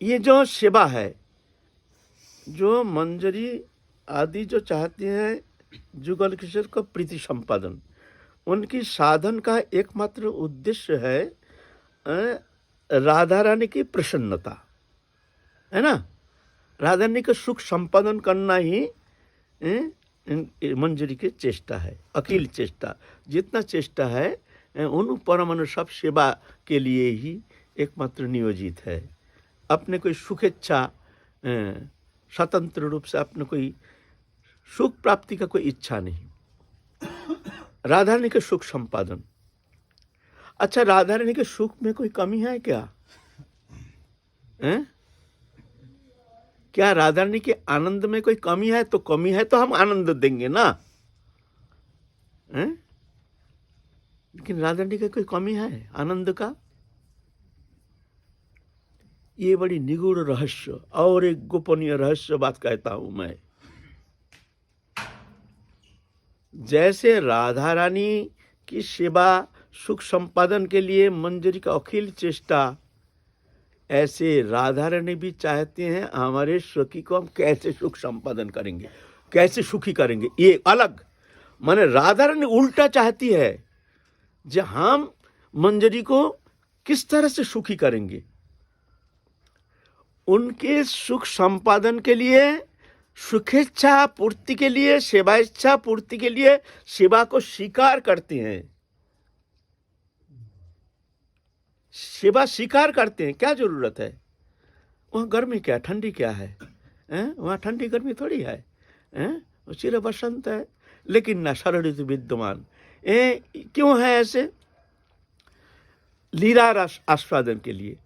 ये जो सेवा है, जो मंजरी आदि जो चाहते हैं जुगल किशोर को प्रीति संपादन, उनकी साधन का एकमात्र उद्देश्य है राधा रानी की प्रसन्नता, है ना। राधा रानी का सुख संपादन करना ही मंजरी की चेष्टा है, अखिल चेष्टा, जितना चेष्टा है उन परमाणु सब सेवा के लिए ही एकमात्र नियोजित है। अपने कोई सुखेच्छा, स्वतंत्र रूप से अपने कोई सुख प्राप्ति का कोई इच्छा नहीं। राधा रानी के सुख संपादन। अच्छा, राधा रानी के सुख में कोई कमी है क्या? क्या राधा रानी के आनंद में कोई कमी है? तो कमी है तो हम आनंद देंगे ना, लेकिन राधा रानी का कोई कमी है आनंद का? ये बड़ी निगूढ़ रहस्य और एक गोपनीय रहस्य बात कहता हूं मैं। जैसे राधा रानी की सेवा सुख संपादन के लिए मंजरी का अखिल चेष्टा, ऐसे राधा रानी भी चाहते हैं हमारे सखी को हम कैसे सुख संपादन करेंगे, कैसे सुखी करेंगे। ये अलग, माने राधा रानी उल्टा चाहती है, जो हम मंजरी को किस तरह से सुखी करेंगे। उनके सुख संपादन के लिए, सुखेच्छा पूर्ति के लिए, सेवा इच्छा पूर्ति के लिए सेवा को स्वीकार करते हैं, सेवा स्वीकार करते हैं। क्या जरूरत है? वहाँ गर्मी क्या, ठंडी क्या है? वहाँ ठंडी गर्मी थोड़ी है, चिर बसंत है, लेकिन ना शरद विद्यमान। क्यों है ऐसे? लीला रस आस्वादन के लिए।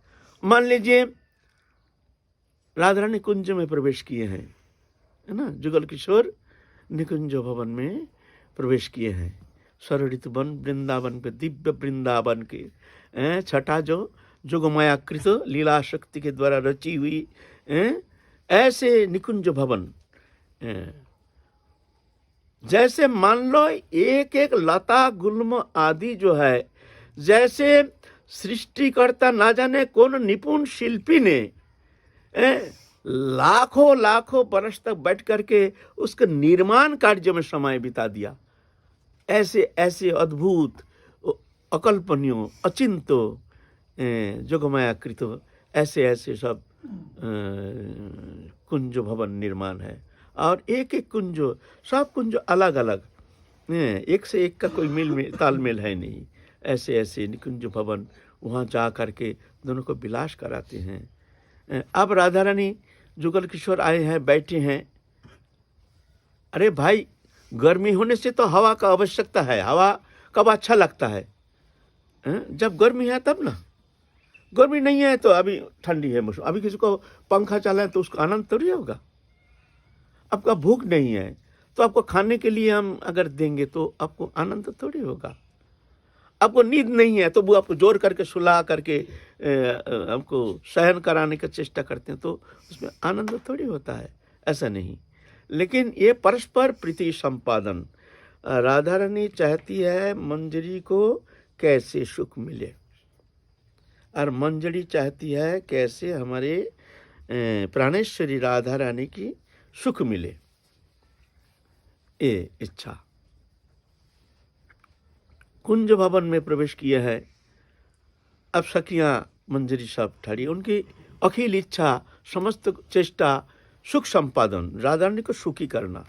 मान लीजिए राधा रानी कुंज में प्रवेश किए हैं, है ना, जुगल किशोर निकुंज भवन में प्रवेश किए हैं। सरड़ित वन वृंदावन पे, दिव्य वृंदावन के छठा जो जोगमाया कृत लीला शक्ति के द्वारा रची हुई ऐसे निकुंज भवन, जैसे मान लो एक एक लता गुल्म आदि जो है, जैसे सृष्टिकर्ता ना जाने कौन निपुण शिल्पी ने लाखों लाखों वर्ष तक बैठ करके उसके निर्माण कार्य में समय बिता दिया। ऐसे ऐसे अद्भुत, अकल्पनीय, अचिंतो जोगमाया कृत ऐसे ऐसे सब कुंज भवन निर्माण है। और एक एक कुंज, सब कुंज अलग अलग, एक से एक का कोई मेल तालमेल है नहीं। ऐसे ऐसे निकुंज भवन वहाँ जा करके दोनों को विलास कराते हैं। अब राधा रानी जुगल किशोर आए हैं, बैठे हैं। अरे भाई, गर्मी होने से तो हवा का आवश्यकता है। हवा कब अच्छा लगता है? जब गर्मी है तब ना। गर्मी नहीं है तो अभी ठंडी है मौसम, अभी किसी को पंखा चला है तो उसका आनंद थोड़ी होगा। आपका भूख नहीं है तो आपको खाने के लिए हम अगर देंगे तो आपको आनंद थोड़ी होगा। आपको नींद नहीं है तो वो आपको जोर करके सुला करके हमको सहन कराने का चेष्टा करते हैं, तो उसमें आनंद थोड़ी होता है। ऐसा नहीं। लेकिन ये परस्पर प्रीति संपादन, राधा रानी चाहती है मंजरी को कैसे सुख मिले, और मंजरी चाहती है कैसे हमारे प्राणेश्वरी राधा रानी की सुख मिले, ये इच्छा। कुंज भवन में प्रवेश किया है। अब सखियां मंजरी सब ठहरी, उनकी अखिल इच्छा, समस्त चेष्टा सुख संपादन, राधा रानी को सुखी करना।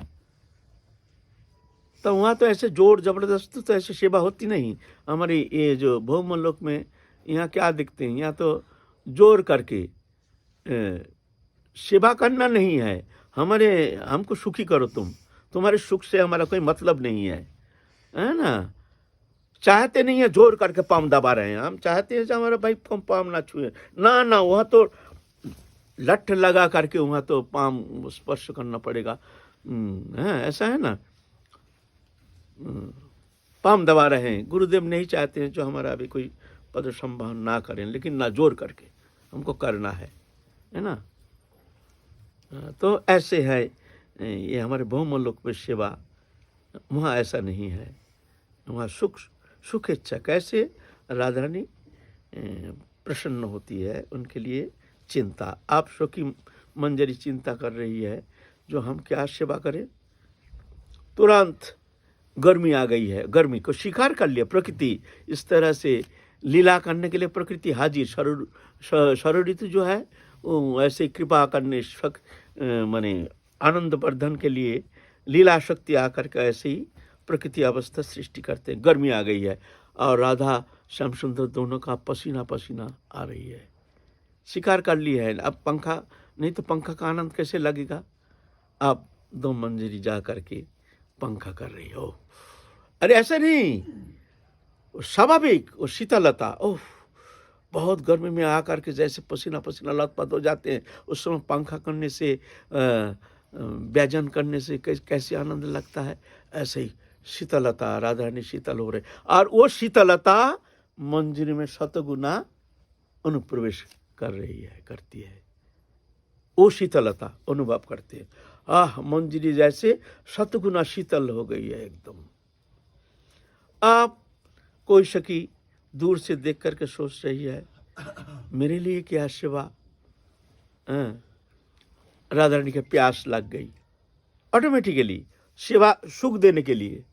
तो वहाँ तो ऐसे जोर जबरदस्त तो ऐसे सेवा होती नहीं। हमारी ये जो भौमलोक में यहाँ क्या दिखते हैं, यहाँ तो जोर करके सेवा करना नहीं है। हमको सुखी करो, तुम्हारे सुख से हमारा कोई मतलब नहीं है ना। चाहते नहीं है जोर करके पाँव दबा रहे हैं, हम चाहते हैं कि हमारा भाई पाँव ना छुए ना। ना, वहाँ तो लठ लगा करके वहाँ तो पाँव स्पर्श करना पड़ेगा। ऐसा है ना, पाँव दबा रहे हैं। गुरुदेव नहीं चाहते हैं जो हमारा अभी कोई पद संभावना ना करें, लेकिन ना जोर करके हमको करना है ना। तो ऐसे है ये हमारे भौमलोक में सेवा। वहाँ ऐसा नहीं है। वहाँ सुख इच्छा कैसे राधा रानी प्रसन्न होती है, उनके लिए चिंता। आप सखी मंजरी चिंता कर रही है जो हम क्या सेवा करें। तुरंत गर्मी आ गई है, गर्मी को स्वीकार कर लिया प्रकृति। इस तरह से लीला करने के लिए प्रकृति हाजिर। शरद ऋतु जो है वो ऐसे कृपा करने माने आनंद वर्धन के लिए लीला शक्ति आकर के ऐसे ही प्रकृति अवस्था सृष्टि करते हैं। गर्मी आ गई है और राधा श्याम सुंदर दोनों का पसीना पसीना आ रही है। शिकार कर लिया है। अब पंखा नहीं तो पंखा का आनंद कैसे लगेगा। अब दो मंजरी जा करके पंखा कर रही हो। अरे ऐसा नहीं, स्वाभाविक वो शीतलता। ओह, बहुत गर्मी में आकर के जैसे पसीना पसीना लथपथ हो जाते हैं, उस समय पंखा करने से व्यजन करने से कैसे आनंद लगता है। ऐसे ही शीतलता, राधा रानी शीतल हो रहे और वो शीतलता मंजरी में शतगुना अनुप्रवेश कर रही है, करती है। वो शीतलता अनुभव करते हैं। आह, मंजरी जैसे शतगुना शीतल हो गई है एकदम। आप कोई सखी दूर से देख करके सोच रही है मेरे लिए क्या सेवा। राधा रानी के प्यास लग गई ऑटोमेटिकली, सेवा सुख देने के लिए।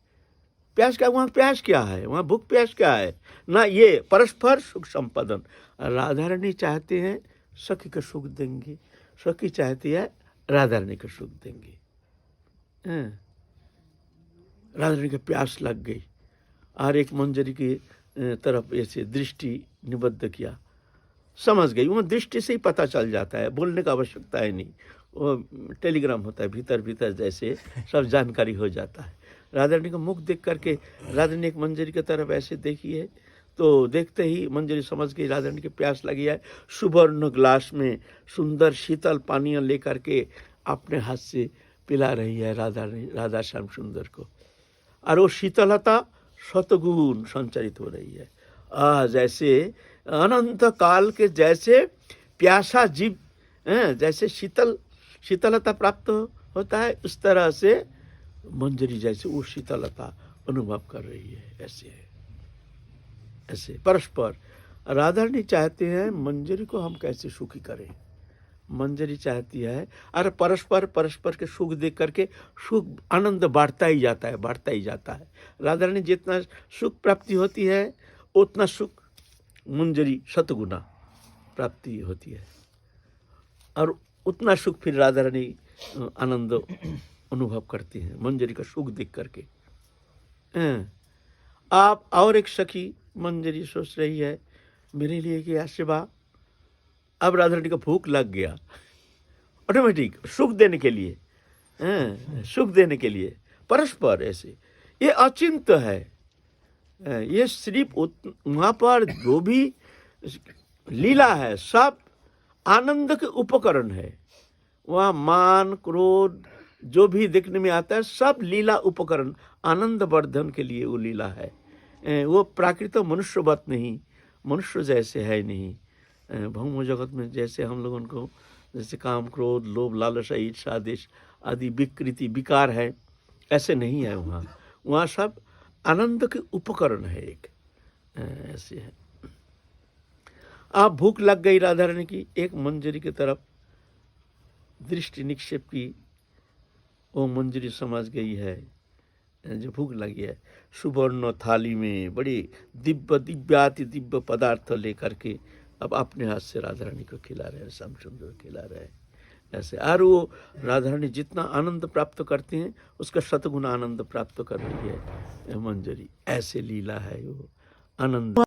प्यास क्या, वहाँ प्यास क्या है, वहाँ भूख प्यास क्या है ना। ये परस्पर सुख संपादन। राधा रानी चाहते हैं सखी को सुख देंगे, सखी चाहती है राधा रानी को सुख देंगे। राधा रानी के प्यास लग गई और एक मंजरी की तरफ ऐसे दृष्टि निबद्ध किया, समझ गई। वो दृष्टि से ही पता चल जाता है, बोलने का आवश्यकता है नहीं। वो टेलीग्राम होता है, भीतर भीतर जैसे सब जानकारी हो जाता है। राधा रानी का मुख देख करके राधा रानी एक मंजरी की तरफ ऐसे देखी है तो देखते ही मंजरी समझ गई राधा रानी की प्यास लगी है। सुवर्ण ग्लास में सुंदर शीतल पानियाँ लेकर के अपने हाथ से पिला रही है राधा श्याम सुंदर को। और वो शीतलता शतगुण संचारित हो रही है। जैसे अनंत काल के जैसे प्यासा जीव जैसे शीतलता प्राप्त होता है, उस तरह से मंजरी जैसे वो शीतलता अनुभव कर रही है। ऐसे परस्पर राधा रानी चाहते हैं मंजरी को हम कैसे सुखी करें। मंजरी चाहती है और परस्पर के सुख देख करके सुख आनंद बढ़ता ही जाता है। राधा रानी जितना सुख प्राप्ति होती है उतना सुख मंजरी शतगुना प्राप्ति होती है और उतना सुख फिर राधा रानी आनंद अनुभव करती हैं मंजरी का सुख देख करके। आप और एक सखी मंजरी सोच रही है मेरे लिए क्या सेवा। अब राधा रानी का भूख लग गया ऑटोमेटिक, सुख देने के लिए परस्पर ऐसे। ये अचिंत है। ये सिर्फ वहाँ पर जो भी लीला है सब आनंद के उपकरण है। वहाँ मान क्रोध जो भी देखने में आता है सब लीला उपकरण, आनंद वर्धन के लिए वो लीला है। वो प्राकृतिक मनुष्यवत नहीं, मनुष्य जैसे है नहीं। भौम जगत में जैसे हम लोगों को जैसे काम क्रोध लोभ लालसा ईर्षा देश आदि विकृति विकार है, ऐसे नहीं है। वहाँ सब आनंद के उपकरण है। एक ऐसे है। आप भूख लग गई राधा रानी की, एक मंजरी की तरफ दृष्टि निक्षेप की। वो मंजरी समझ गई है जो भूख लगी है। सुवर्ण थाली में बड़ी दिव्य पदार्थ लेकर के अब अपने हाथ से राधा रानी को खिला रहे हैं, श्याम सुंदर खिला रहे हैं ऐसे। और वो राधा रानी जितना आनंद प्राप्त करती हैं उसका शतगुना आनंद प्राप्त कर रही है मंजरी। ऐसे लीला है वो आनंद।